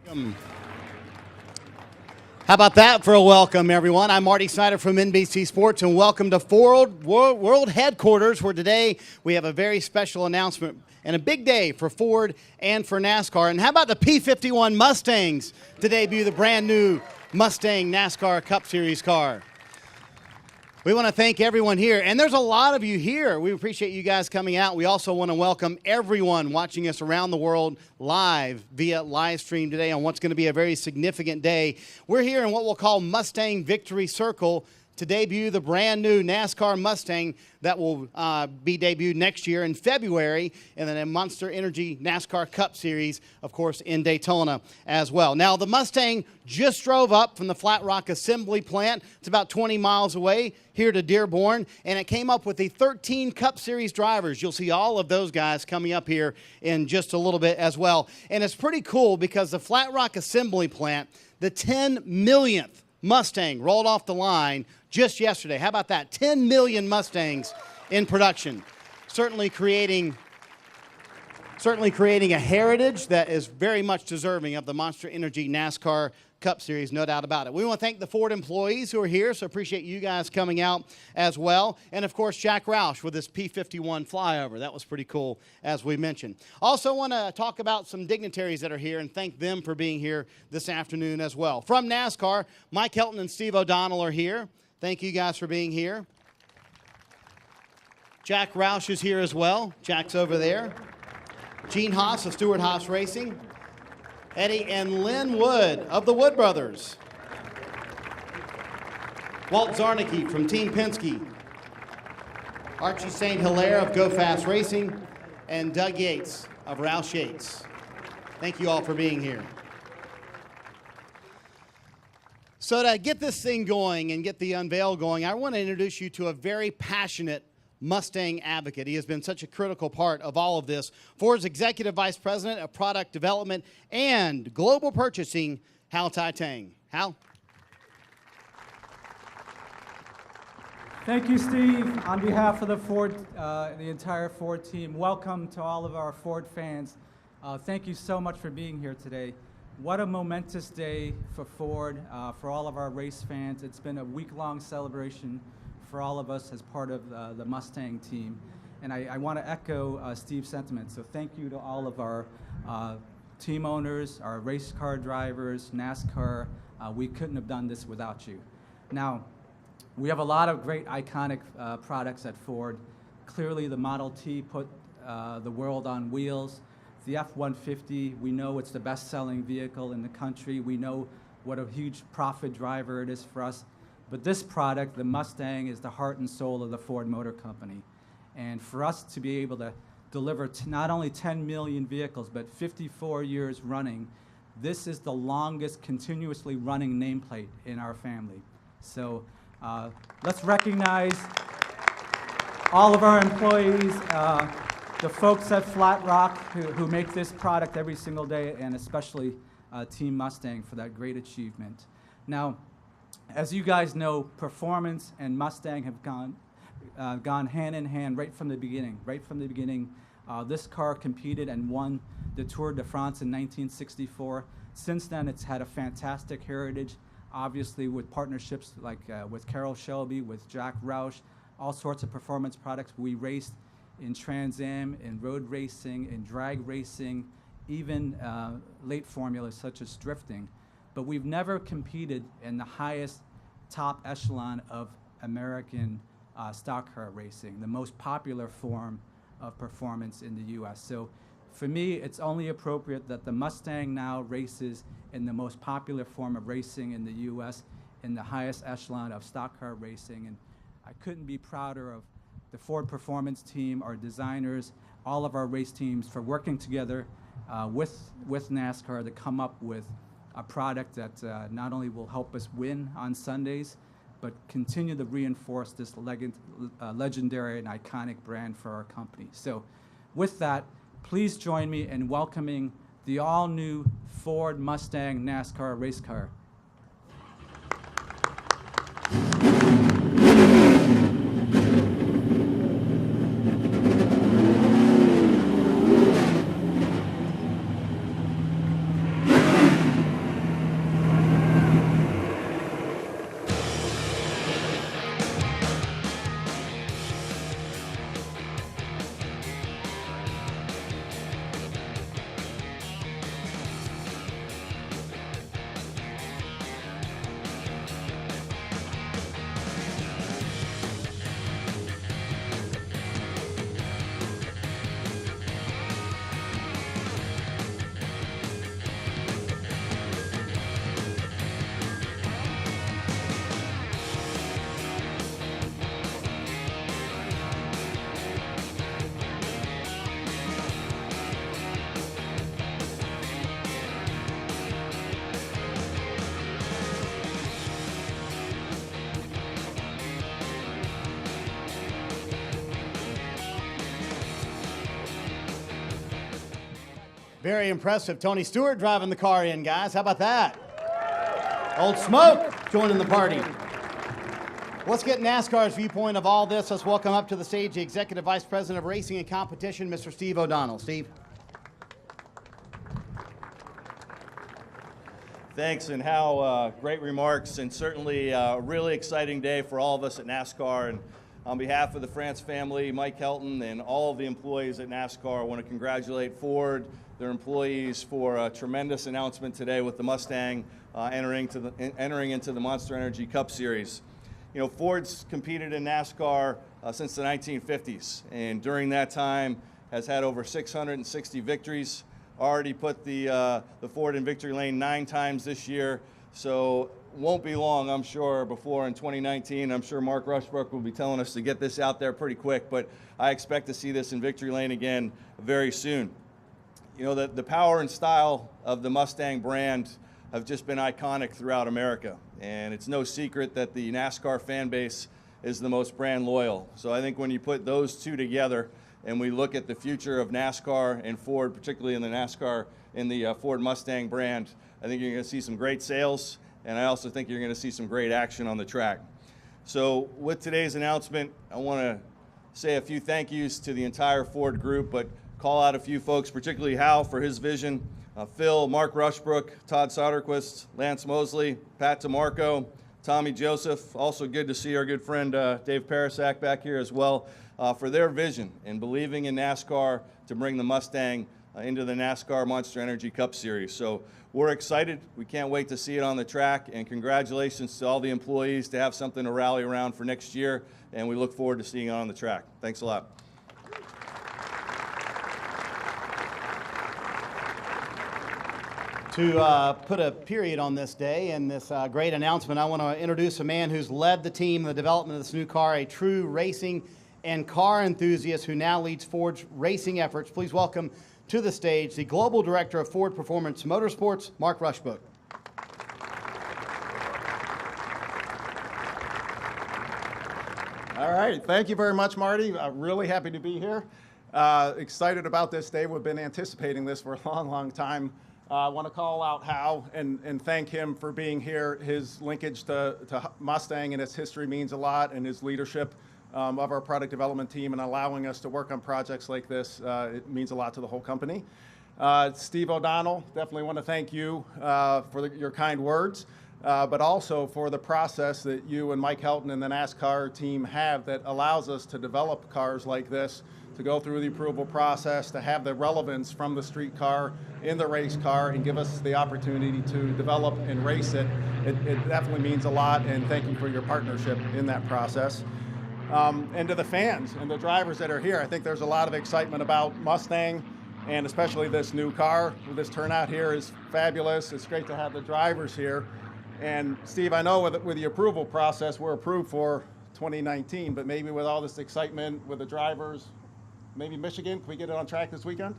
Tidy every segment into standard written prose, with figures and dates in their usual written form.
How about that for a welcome, everyone? I'm Marty Snyder from NBC Sports, and welcome to World Headquarters, where today we have a very special announcement and a big day for Ford and for NASCAR. And how about the P-51 Mustangs to debut the brand new Mustang NASCAR Cup Series car? We want to thank everyone here, and there's a lot of you here. We appreciate you guys coming out. We also want to welcome everyone watching us around the world live via live stream today on what's going to be a very significant day. We're here in what we'll call Mustang Victory Circle to debut the brand new NASCAR Mustang that will be debuted next year in February, and then a Monster Energy NASCAR Cup Series, of course, in Daytona as well. Now, the Mustang just drove up from the Flat Rock Assembly Plant. It's about 20 miles away here to Dearborn, and it came up with the 13 Cup Series drivers. You'll see all of those guys coming up here in just a little bit as well. And it's pretty cool because the Flat Rock Assembly Plant, the 10 millionth Mustang rolled off the line just yesterday. How about that? 10 million Mustangs in production. Certainly creating a heritage that is very much deserving of the Monster Energy NASCAR Cup Series, no doubt about it. We want to thank the Ford employees who are here, so appreciate you guys coming out as well. And, of course, Jack Roush with his P-51 flyover. That was pretty cool, as we mentioned. Also want to talk about some dignitaries that are here and thank them for being here this afternoon as well. From NASCAR, Mike Helton and Steve O'Donnell are here. Thank you guys for being here. Jack Roush is here as well. Jack's over there. Gene Haas of Stewart Haas Racing. Eddie and Lynn Wood of the Wood Brothers. Walt Zarnicki from Team Penske. Archie St. Hilaire of Go Fast Racing. And Doug Yates of Roush Yates. Thank you all for being here. So to get this thing going and get the unveil going, I want to introduce you to a very passionate Mustang advocate. He has been such a critical part of all of this. Ford's Executive Vice President of Product Development and Global Purchasing, Hal Tai-Tang. Hal? Thank you, Steve. On behalf of the entire Ford team, welcome to all of our Ford fans. Thank you so much for being here today. What a momentous day for Ford, for all of our race fans. It's been a week-long celebration for all of us as part of the Mustang team. And I want to echo Steve's sentiment. So thank you to all of our team owners, our race car drivers, NASCAR. We couldn't have done this without you. Now, we have a lot of great iconic products at Ford. Clearly, the Model T put the world on wheels. The F-150, we know it's the best-selling vehicle in the country. We know what a huge profit driver it is for us. But this product, the Mustang, is the heart and soul of the Ford Motor Company. And for us to be able to deliver not only 10 million vehicles, but 54 years running, this is the longest continuously running nameplate in our family. So let's recognize all of our employees, the folks at Flat Rock who make this product every single day, and especially Team Mustang for that great achievement. Now, as you guys know, performance and Mustang have gone hand in hand right from the beginning. Right from the beginning, this car competed and won the Tour de France in 1964. Since then, it's had a fantastic heritage, obviously with partnerships like with Carroll Shelby, with Jack Roush, all sorts of performance products. We raced in Trans Am, in road racing, in drag racing, even late formulas such as drifting. But we've never competed in the highest top echelon of American stock car racing, the most popular form of performance in the US. So for me, it's only appropriate that the Mustang now races in the most popular form of racing in the US, in the highest echelon of stock car racing. And I couldn't be prouder of the Ford Performance team, our designers, all of our race teams for working together with NASCAR to come up with a product that not only will help us win on Sundays, but continue to reinforce this legendary and iconic brand for our company. So with that, please join me in welcoming the all-new Ford Mustang NASCAR race car. Very impressive. Tony Stewart driving the car in, guys. How about that? Old Smoke joining the party. Let's get NASCAR's viewpoint of all this. Let's welcome up to the stage the Executive Vice President of Racing and Competition, Mr. Steve O'Donnell. Steve. Thanks, and how great remarks, and certainly a really exciting day for all of us at NASCAR. And on behalf of the France family, Mike Helton, and all of the employees at NASCAR, I want to congratulate Ford, their employees, for a tremendous announcement today with the Mustang entering into the Monster Energy Cup Series. You know, Ford's competed in NASCAR since the 1950s, and during that time has had over 660 victories. Already put the Ford in victory lane 9 times this year, so won't be long, I'm sure, before in 2019. I'm sure Mark Rushbrook will be telling us to get this out there pretty quick, but I expect to see this in victory lane again very soon. You know, the power and style of the Mustang brand have just been iconic throughout America, and it's no secret that the NASCAR fan base is the most brand loyal. So I think when you put those two together and we look at the future of NASCAR and Ford, particularly in the Ford Mustang brand, I think you're going to see some great sales, and I also think you're going to see some great action on the track. So with today's announcement, I want to say a few thank yous to the entire Ford group, but call out a few folks, particularly Hal for his vision, Phil, Mark Rushbrook, Todd Soderquist, Lance Mosley, Pat DeMarco, Tommy Joseph. Also good to see our good friend Dave Parasak back here as well, for their vision and believing in NASCAR to bring the Mustang into the NASCAR Monster Energy Cup Series. So we're excited. We can't wait to see it on the track, and congratulations to all the employees to have something to rally around for next year, and we look forward to seeing it on the track. Thanks a lot. To put a period on this day and this great announcement, I want to introduce a man who's led the team in the development of this new car, a true racing and car enthusiast who now leads Ford's racing efforts. Please welcome to the stage the Global Director of Ford Performance Motorsports, Mark Rushbrook. All right, thank you very much, Marty. I'm really happy to be here. Excited about this day. We've been anticipating this for a long, long time. I want to call out Hal and thank him for being here. His linkage to Mustang and its history means a lot, and his leadership of our product development team and allowing us to work on projects like this, it means a lot to the whole company. Steve O'Donnell, definitely want to thank you for your kind words, but also for the process that you and Mike Helton and the NASCAR team have that allows us to develop cars like this, to go through the approval process, to have the relevance from the street car in the race car and give us the opportunity to develop and race it. It definitely means a lot, and thank you for your partnership in that process. And to the fans and the drivers that are here, I think there's a lot of excitement about Mustang, and especially this new car. This turnout here is fabulous. It's great to have the drivers here. And Steve, I know with the approval process, we're approved for 2019, but maybe with all this excitement with the drivers, maybe Michigan, can we get it on track this weekend?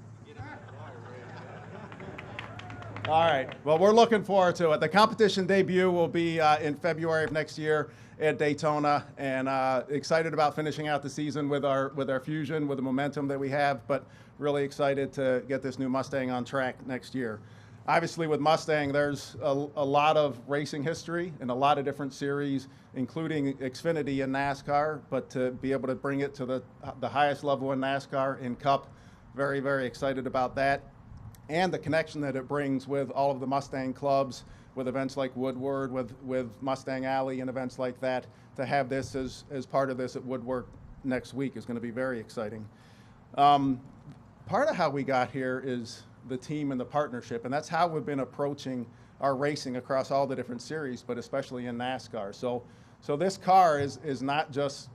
All right, well, we're looking forward to it. The competition debut will be in February of next year at Daytona, and excited about finishing out the season with our Fusion, with the momentum that we have, but really excited to get this new Mustang on track next year. Obviously, with Mustang, there's a lot of racing history and a lot of different series, including Xfinity in NASCAR, but to be able to bring it to the highest level in NASCAR in Cup, very, very excited about that. And the connection that it brings with all of the Mustang clubs, with events like Woodward, with Mustang Alley and events like that, to have this as part of this at Woodward next week is going to be very exciting. Part of how we got here is the team and the partnership, and that's how we've been approaching our racing across all the different series, but especially in NASCAR. So this car is not just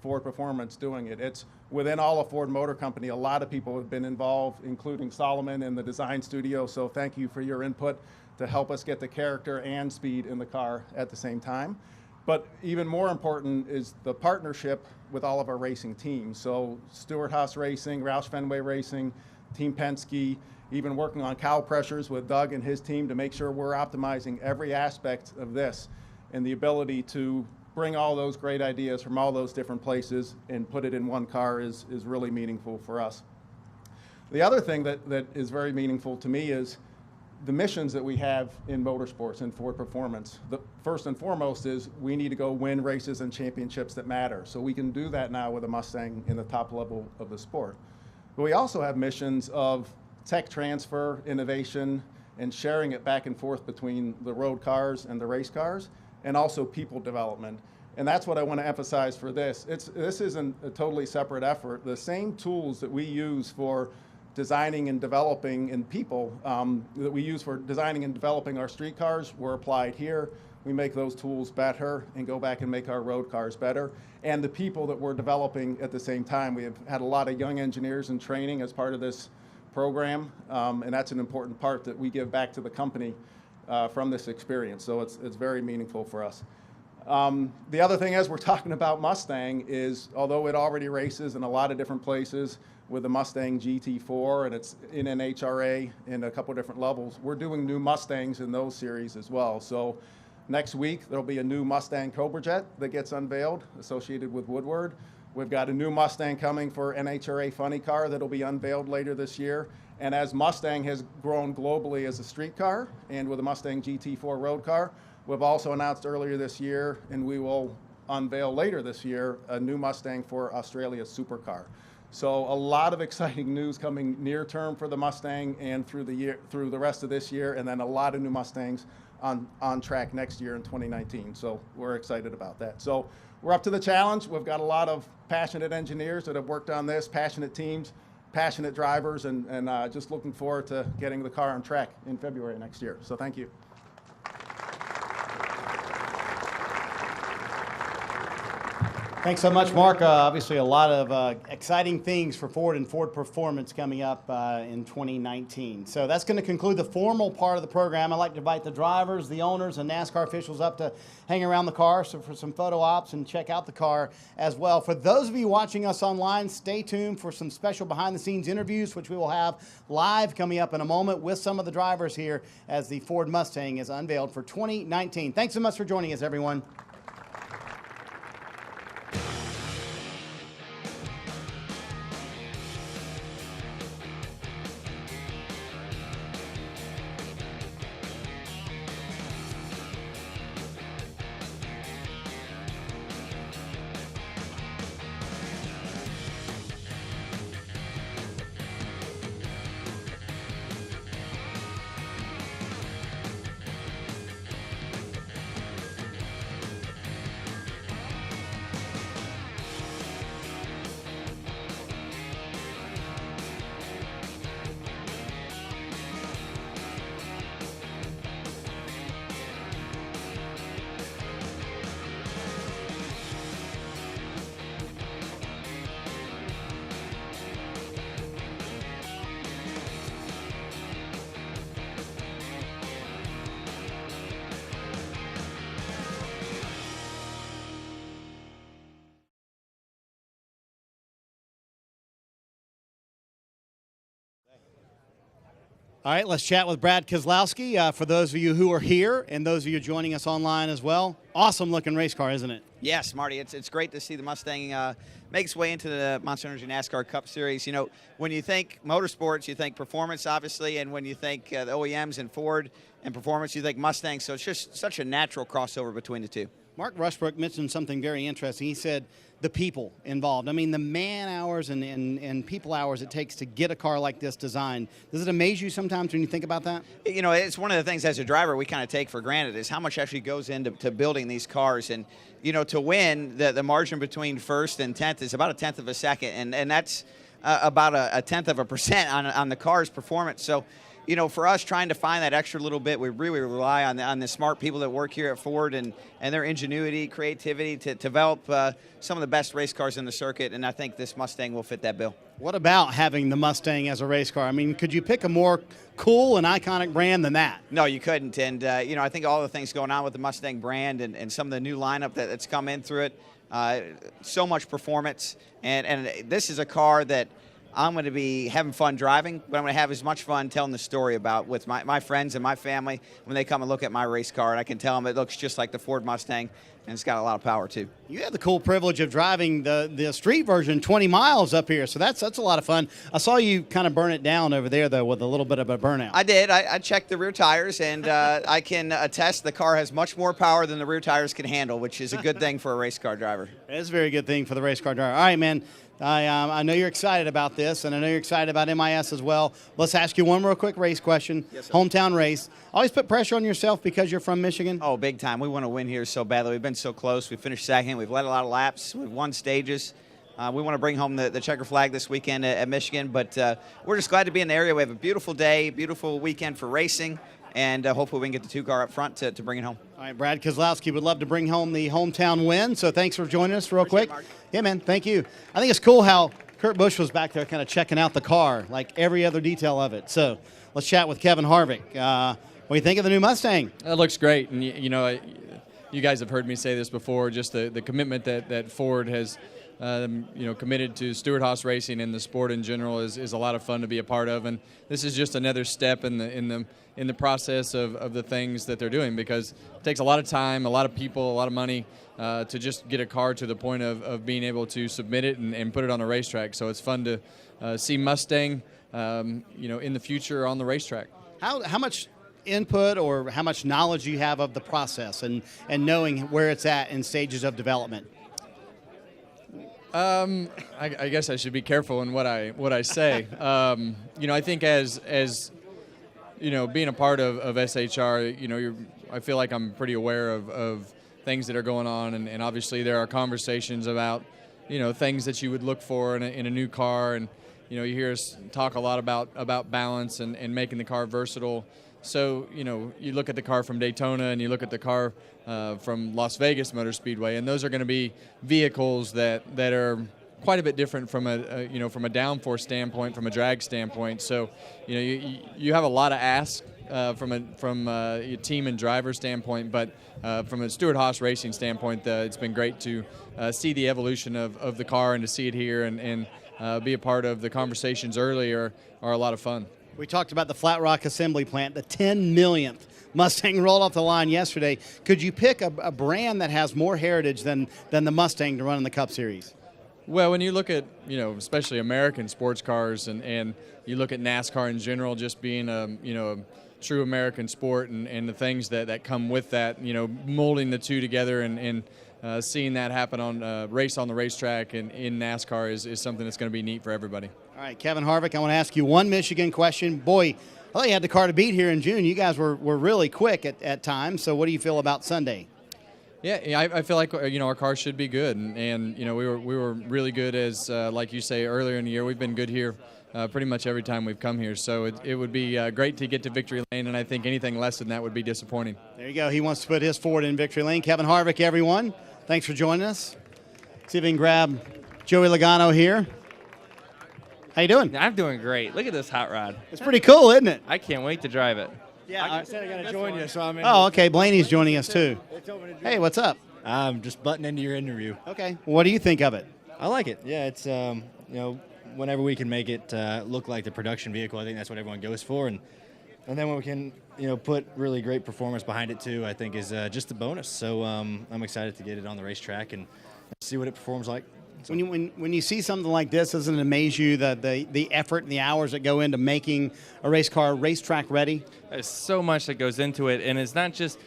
Ford Performance doing it. It's within all of Ford Motor Company. A lot of people have been involved, including Solomon in the design studio, so thank you for your input to help us get the character and speed in the car at the same time. But even more important is the partnership with all of our racing teams. So Stewart Haas Racing, Roush Fenway Racing, Team Penske, even working on cow pressures with Doug and his team to make sure we're optimizing every aspect of this, and the ability to bring all those great ideas from all those different places and put it in one car is really meaningful for us. The other thing that is very meaningful to me is the missions that we have in motorsports and Ford Performance. The first and foremost is we need to go win races and championships that matter. So we can do that now with a Mustang in the top level of the sport. But we also have missions of tech transfer, innovation, and sharing it back and forth between the road cars and the race cars, and also people development. And that's what I want to emphasize for this. This isn't a totally separate effort. The same tools that we use for designing and developing in people that we use for designing and developing our street cars were applied here. We make those tools better and go back and make our road cars better. And the people that we're developing at the same time, we have had a lot of young engineers in training as part of this program, and that's an important part that we give back to the company from this experience. So it's very meaningful for us. The other thing, as we're talking about Mustang, is although it already races in a lot of different places with the Mustang GT4, and it's in an HRA in a couple different levels, we're doing new Mustangs in those series as well. So next week, there'll be a new Mustang Cobra Jet that gets unveiled associated with Woodward. We've got a new Mustang coming for NHRA Funny Car that'll be unveiled later this year. And as Mustang has grown globally as a street car, and with the Mustang GT4 road car, we've also announced earlier this year, and we will unveil later this year, a new Mustang for Australia's supercar. So a lot of exciting news coming near term for the Mustang and through the rest of this year, and then a lot of new Mustangs on track next year in 2019. So we're excited about that. So we're up to the challenge. We've got a lot of passionate engineers that have worked on this, passionate teams, passionate drivers, and just looking forward to getting the car on track in February next year. So thank you. Thanks so much, Mark. Obviously, a lot of exciting things for Ford and Ford Performance coming up in 2019. So that's going to conclude the formal part of the program. I'd like to invite the drivers, the owners, and NASCAR officials up to hang around the car for some photo ops and check out the car as well. For those of you watching us online, stay tuned for some special behind-the-scenes interviews, which we will have live coming up in a moment with some of the drivers here as the Ford Mustang is unveiled for 2019. Thanks so much for joining us, everyone. All right, let's chat with Brad Keselowski. For those of you who are here and those of you joining us online as well, awesome looking race car, isn't it? Yes, Marty, it's great to see the Mustang make its way into the Monster Energy NASCAR Cup Series. You know, when you think motorsports, you think performance, obviously, and when you think the OEMs and Ford and performance, you think Mustang. So it's just such a natural crossover between the two. Mark Rushbrook mentioned something very interesting. He said the people involved. I mean, the man hours and people hours it takes to get a car like this designed. Does it amaze you sometimes when you think about that? You know, it's one of the things as a driver we kind of take for granted is how much actually goes into building these cars. And, you know, to win, the margin between first and 10th is about a tenth of a second. And that's about a tenth of a percent on the car's performance. So, you know, for us trying to find that extra little bit, we really rely on the smart people that work here at Ford and their ingenuity, creativity to develop some of the best race cars in the circuit, and I think this Mustang will fit that bill. What about having the Mustang as a race car? I mean, could you pick a more cool and iconic brand than that? No, you couldn't, and you know, I think all the things going on with the Mustang brand and some of the new lineup that's come in through it, so much performance, and this is a car that I'm going to be having fun driving, but I'm going to have as much fun telling the story about with my friends and my family when they come and look at my race car, and I can tell them it looks just like the Ford Mustang. and it's got a lot of power too. You had the cool privilege of driving the street version 20 miles up here, so that's a lot of fun. I saw you kind of burn it down over there, though, with a little bit of a burnout. I did. I checked the rear tires, and I can attest the car has much more power than the rear tires can handle, which is a good thing for a race car driver. It's a very good thing for the race car driver. All right, man. I know you're excited about this, and I know you're excited about MIS as well. Let's ask you one more quick race question. Yes, sir. Hometown race. Always put pressure on yourself because you're from Michigan? Oh, big time. We want to win here so badly. We've been so close. We finished second. We've led a lot of laps. We've won stages. We want to bring home the checker flag this weekend at Michigan, but we're just glad to be in the area. We have a beautiful day, beautiful weekend for racing, and hopefully we can get the 2-car up front to bring it home. All right, Brad Kozlowski would love to bring home the hometown win, so thanks for joining us real quick. Yeah, man, thank you. I think it's cool how Kurt Busch was back there kind of checking out the car, like every other detail of it. So let's chat with Kevin Harvick. What do you think of the new Mustang? It looks great, and you guys have heard me say this before. Just the commitment that Ford has, committed to Stewart-Haas racing and the sport in general is a lot of fun to be a part of. And this is just another step in the process of the things that they're doing, because it takes a lot of time, a lot of people, a lot of money to just get a car to the point of being able to submit it and put it on a racetrack. So it's fun to see Mustang, in the future on the racetrack. How much input or how much knowledge do you have of the process and knowing where it's at in stages of development? I guess I should be careful in what I say. I think as being a part of SHR, I feel like I'm pretty aware of things that are going on, and obviously there are conversations about things that you would look for in a new car, and you hear us talk a lot about balance and making the car versatile. So you look at the car from Daytona and you look at the car from Las Vegas Motor Speedway, and those are going to be vehicles that are quite a bit different from from a downforce standpoint, from a drag standpoint. So you have a lot of ask from a team and driver standpoint, but from a Stewart-Haas racing standpoint, it's been great to see the evolution of the car and to see it here and be a part of the conversations earlier are a lot of fun. We talked about the Flat Rock Assembly Plant, the 10 millionth Mustang rolled off the line yesterday. Could you pick a brand that has more heritage than the Mustang to run in the Cup Series? Well, when you look at, especially American sports cars and you look at NASCAR in general, just being a true American sport and the things that come with that, molding the two together and seeing that happen on race on the racetrack and in NASCAR is something that's going to be neat for everybody. All right, Kevin Harvick, I want to ask you one Michigan question. Boy, I thought you had the car to beat here in June. You guys were really quick at times. So what do you feel about Sunday? Yeah, I feel like our car should be good, and we were really good as like you say earlier in the year. We've been good here pretty much every time we've come here. So it would be great to get to victory lane, and I think anything less than that would be disappointing. There you go. He wants to put his Ford in victory lane. Kevin Harvick, everyone. Thanks for joining us. See if we can grab Joey Logano here. How you doing? I'm doing great. Look at this hot rod. It's pretty cool, isn't it? I can't wait to drive it. Yeah. I said I got to join you, so I'm in. Oh, okay. Blaney's joining us too. Hey, what's up? I'm just butting into your interview. Okay. What do you think of it? I like it. Yeah, it's whenever we can make it look like the production vehicle, I think that's what everyone goes for, and then when we can put really great performance behind it too, I think is just a bonus. So I'm excited to get it on the racetrack and see what it performs like. So. When you see something like this, doesn't it amaze you that the effort and the hours that go into making a race car racetrack ready? There's so much that goes into it, and it's not just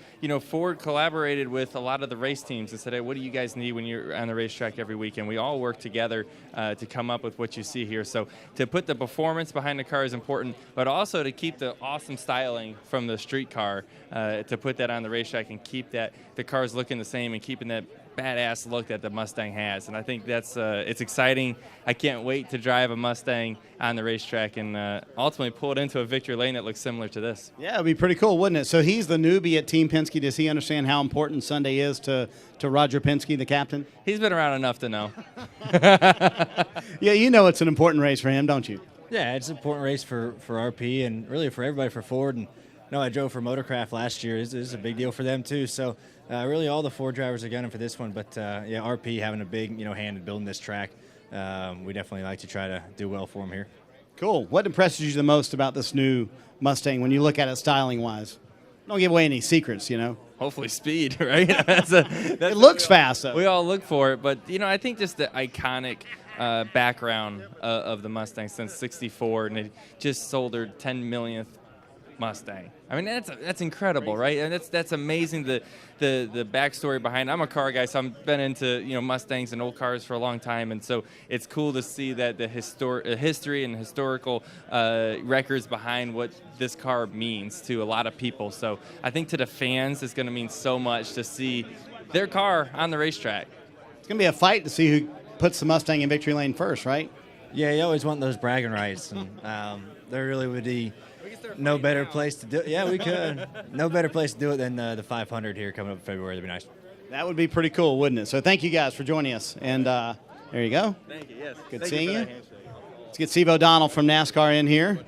Ford collaborated with a lot of the race teams and said, hey, what do you guys need when you're on the racetrack every weekend? We all work together to come up with what you see here. So to put the performance behind the car is important, but also to keep the awesome styling from the street car, to put that on the racetrack and keep the cars looking the same and keeping that badass look that the Mustang has. And I think that's it's exciting. I can't wait to drive a Mustang on the racetrack and ultimately pull it into a victory lane that looks similar to this. Yeah, it'd be pretty cool, wouldn't it? So he's the newbie at Team Penske. Does he understand how important Sunday is to Roger Penske, the captain? He's been around enough to know. Yeah, it's an important race for him, don't you? Yeah, it's an important race for RP and really for everybody for Ford. And I drove for Motorcraft last year. This is a big deal for them too. So really all the Ford drivers are gunning for this one. But RP having a big hand in building this track. We definitely like to try to do well for them here. Cool. What impresses you the most about this new Mustang when you look at it styling-wise? Don't give away any secrets, Hopefully speed, right? It looks fast, though. We all look for it, but I think just the iconic background of the Mustang since '64, and it just sold their 10 millionth Mustang. I mean, that's incredible, right? And that's amazing. The backstory behind. I'm a car guy, so I've been into Mustangs and old cars for a long time, and so it's cool to see that the history and historical records behind what this car means to a lot of people. So I think to the fans, it's going to mean so much to see their car on the racetrack. It's going to be a fight to see who puts the Mustang in victory lane first, right? Yeah, you always want those bragging rights, and there really would be no better place to do it. Yeah, we could. No better place to do it than the 500 here coming up in February. That'd be nice. That would be pretty cool, wouldn't it? So thank you guys for joining us. And there you go. Thank you. Yes. Good seeing you. Let's get Steve O'Donnell from NASCAR in here.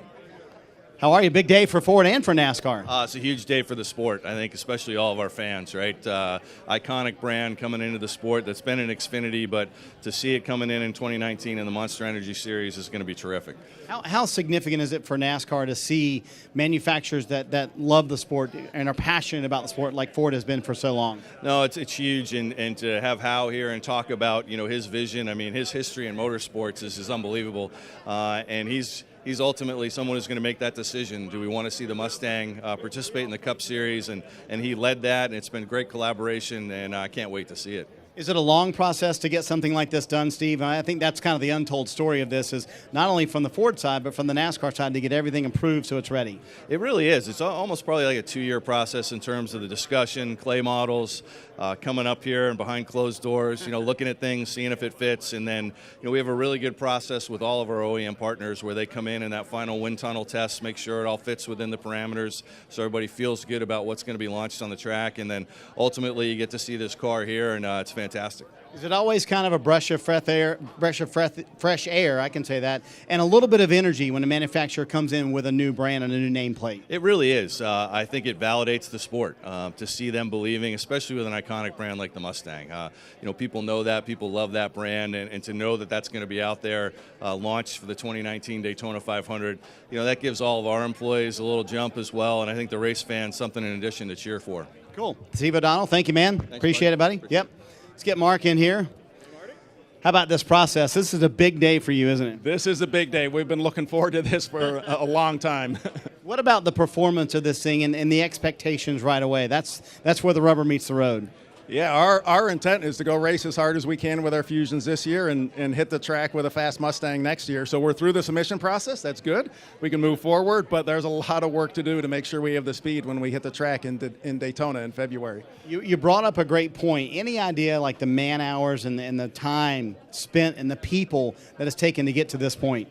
How are you? Big day for Ford and for NASCAR. It's a huge day for the sport, I think, especially all of our fans, right? Iconic brand coming into the sport that's been in Xfinity, but to see it coming in 2019 in the Monster Energy Series is going to be terrific. How significant is it for NASCAR to see manufacturers that love the sport and are passionate about the sport like Ford has been for so long? No, it's huge, and to have Hal here and talk about his vision. I mean, his history in motorsports is unbelievable, and he's ultimately someone who's going to make that decision. Do we want to see the Mustang participate in the Cup Series? And he led that, and it's been great collaboration, and I can't wait to see it. Is it a long process to get something like this done, Steve? I think that's kind of the untold story of this, is not only from the Ford side, but from the NASCAR side to get everything improved so it's ready. It really is. It's almost probably like a 2-year process in terms of the discussion, clay models, coming up here and behind closed doors, looking at things, seeing if it fits. And then, we have a really good process with all of our OEM partners where they come in that final wind tunnel test, make sure it all fits within the parameters so everybody feels good about what's going to be launched on the track. And then ultimately you get to see this car here, and it's fantastic. Is it always kind of a breath of fresh air, I can say that, and a little bit of energy when a manufacturer comes in with a new brand and a new nameplate? It really is. I think it validates the sport to see them believing, especially with an iconic brand like the Mustang. People know that, people love that brand, and to know that that's going to be out there launched for the 2019 Daytona 500, that gives all of our employees a little jump as well, and I think the race fans something in addition to cheer for. Cool. Steve O'Donnell, thank you, man. Thanks, Appreciate it, buddy. Yep. Let's get Mark in here. How about this process? This is a big day for you, isn't it? This is a big day. We've been looking forward to this for a long time. What about the performance of this thing and the expectations right away? That's where the rubber meets the road. Yeah, our intent is to go race as hard as we can with our Fusions this year and hit the track with a fast Mustang next year. So we're through the submission process. That's good. We can move forward, but there's a lot of work to do to make sure we have the speed when we hit the track in Daytona in February. You brought up a great point. Any idea like the man hours and the time spent and the people that it's taken to get to this point?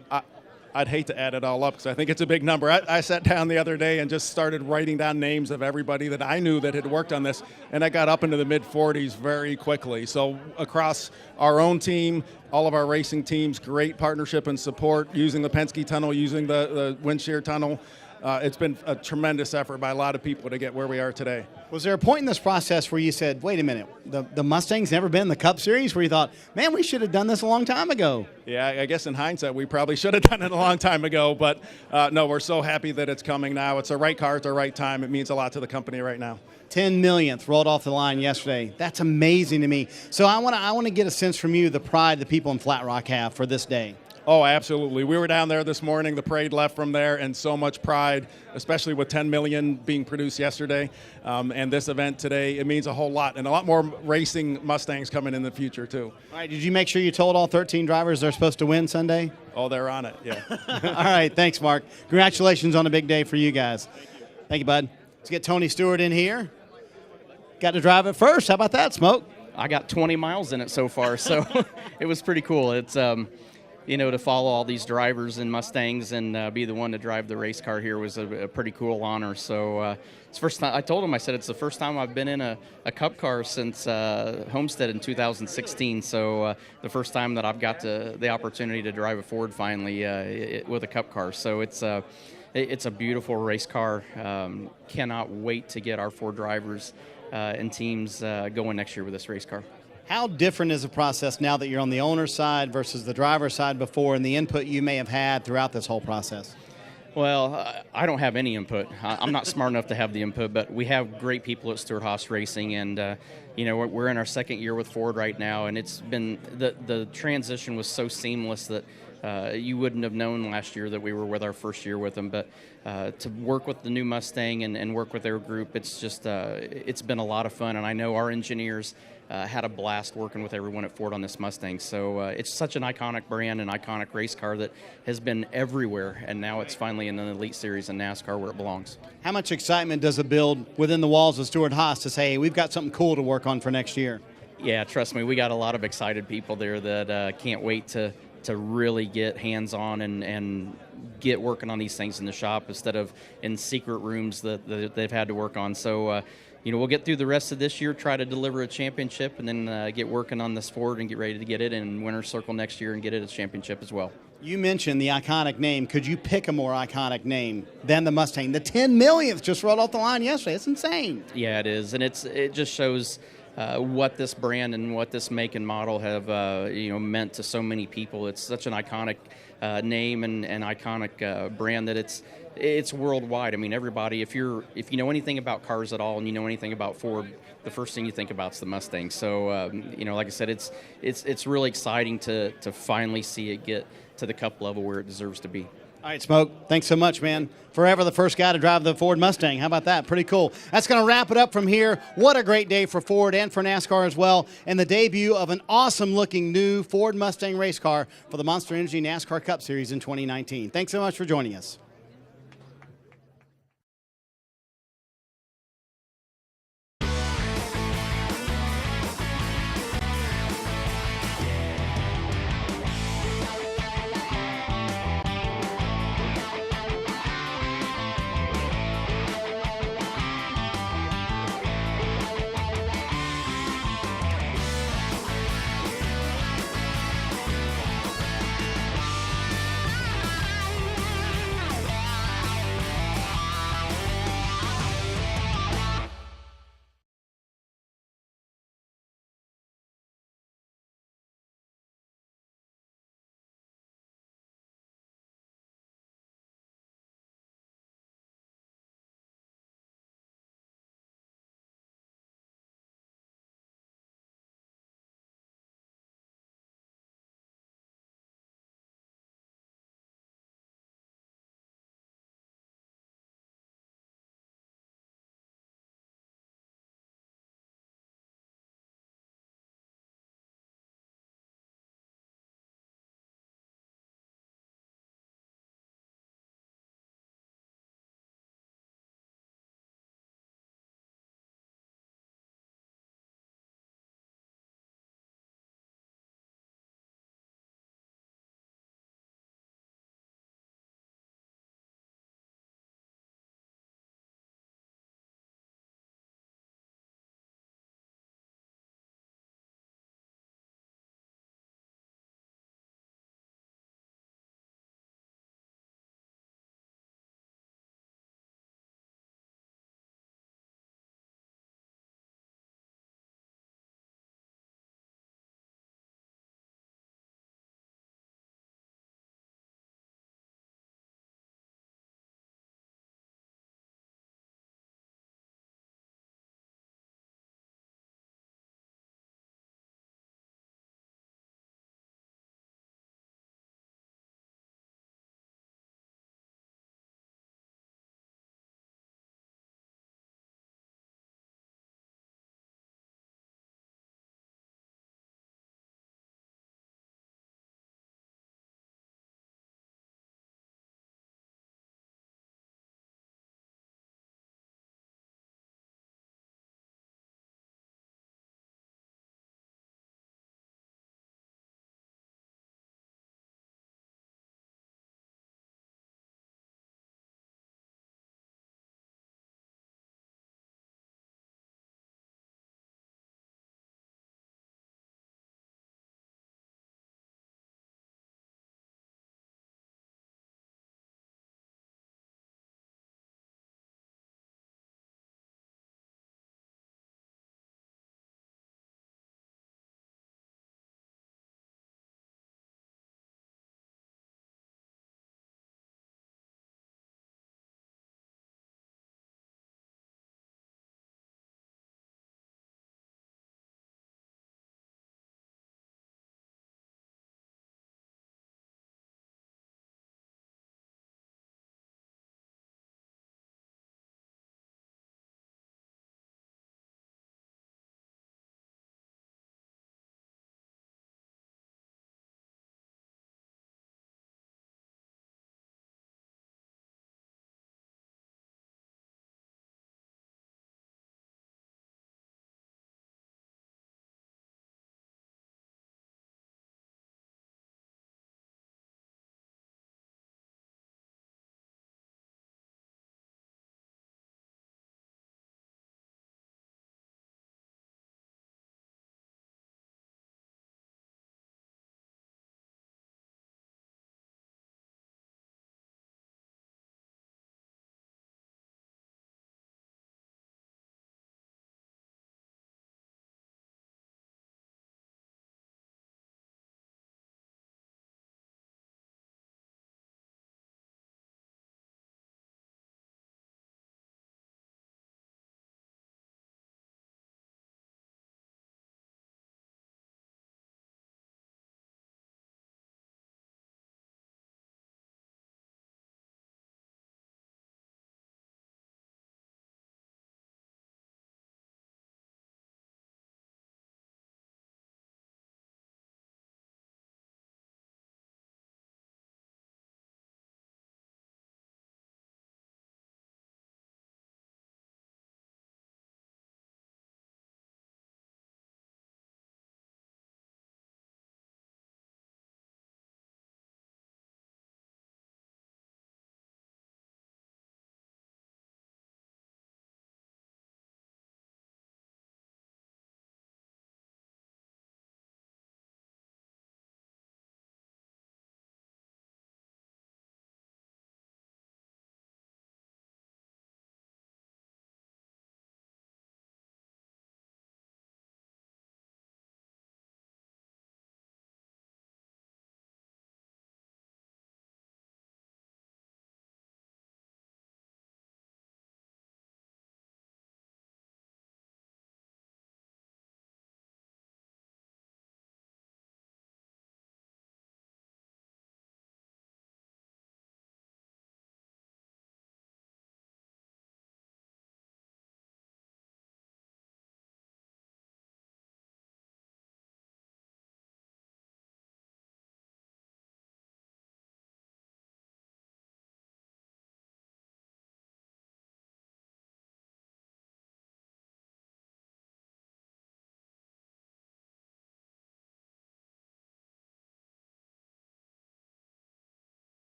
I'd hate to add it all up because I think it's a big number. I sat down the other day and just started writing down names of everybody that I knew that had worked on this, and I got up into the mid-40s very quickly. So across our own team, all of our racing teams, great partnership and support using the Penske tunnel, using the wind shear tunnel. It's been a tremendous effort by a lot of people to get where we are today. Was there a point in this process where you said, wait a minute, the Mustang's never been in the Cup Series, where you thought, man, we should have done this a long time ago? Yeah, I guess in hindsight, we probably should have done it a long time ago. But no, we're so happy that it's coming now. It's the right car at the right time. It means a lot to the company right now. 10 millionth rolled off the line yesterday. That's amazing to me. So I want to get a sense from you, the pride the people in Flat Rock have for this day. Oh, absolutely. We were down there this morning. The parade left from there, and so much pride, especially with 10 million being produced yesterday. And this event today, it means a whole lot, and a lot more racing Mustangs coming in the future, too. All right, did you make sure you told all 13 drivers they're supposed to win Sunday? Oh, they're on it, yeah. All right, thanks, Mark. Congratulations on a big day for you guys. Thank you, bud. Let's get Tony Stewart in here. Got to drive it first. How about that, Smoke? I got 20 miles in it so far, so it was pretty cool. It's to follow all these drivers in Mustangs and be the one to drive the race car here was a pretty cool honor. So it's first time. I told him, I said, it's the first time I've been in a Cup car since Homestead in 2016. So the first time that I've got the opportunity to drive a Ford finally with a Cup car. So it's a beautiful race car. Cannot wait to get our Ford drivers and teams going next year with this race car. How different is the process now that you're on the owner's side versus the driver's side before, and the input you may have had throughout this whole process? Well, I don't have any input. I'm not smart enough to have the input, but we have great people at Stewart-Haas Racing, and we're in our second year with Ford right now, and it's been the transition was so seamless that you wouldn't have known last year that we were with our first year with them. But to work with the new Mustang and work with their group, it's just it's been a lot of fun, and I know our engineers had a blast working with everyone at Ford on this Mustang. So it's such an iconic brand, an iconic race car that has been everywhere, and now it's finally in the Elite Series in NASCAR where it belongs. How much excitement does it build within the walls of Stewart-Haas to say, hey, we've got something cool to work on for next year? Yeah, trust me, we got a lot of excited people there that can't wait to really get hands-on and get working on these things in the shop instead of in secret rooms that they've had to work on. So, we'll get through the rest of this year, try to deliver a championship, and then get working on this Ford and get ready to get it in Winner's Circle next year and get it a championship as well. You mentioned the iconic name. Could you pick a more iconic name than the Mustang? The 10 millionth just rolled off the line yesterday. It's insane. Yeah, it is, and it just shows what this brand and what this make and model have meant to so many people. It's such an iconic name and iconic brand that it's worldwide. I mean, everybody, if you know anything about cars at all and you know anything about Ford, the first thing you think about is the Mustang. So like I said, it's really exciting to finally see it get to the Cup level where it deserves to be. All right, Smoke, thanks so much, man. Forever the first guy to drive the Ford Mustang. How about that? Pretty cool. That's going to wrap it up from here. What a great day for Ford and for NASCAR as well, and the debut of an awesome-looking new Ford Mustang race car for the Monster Energy NASCAR Cup Series in 2019. Thanks so much for joining us.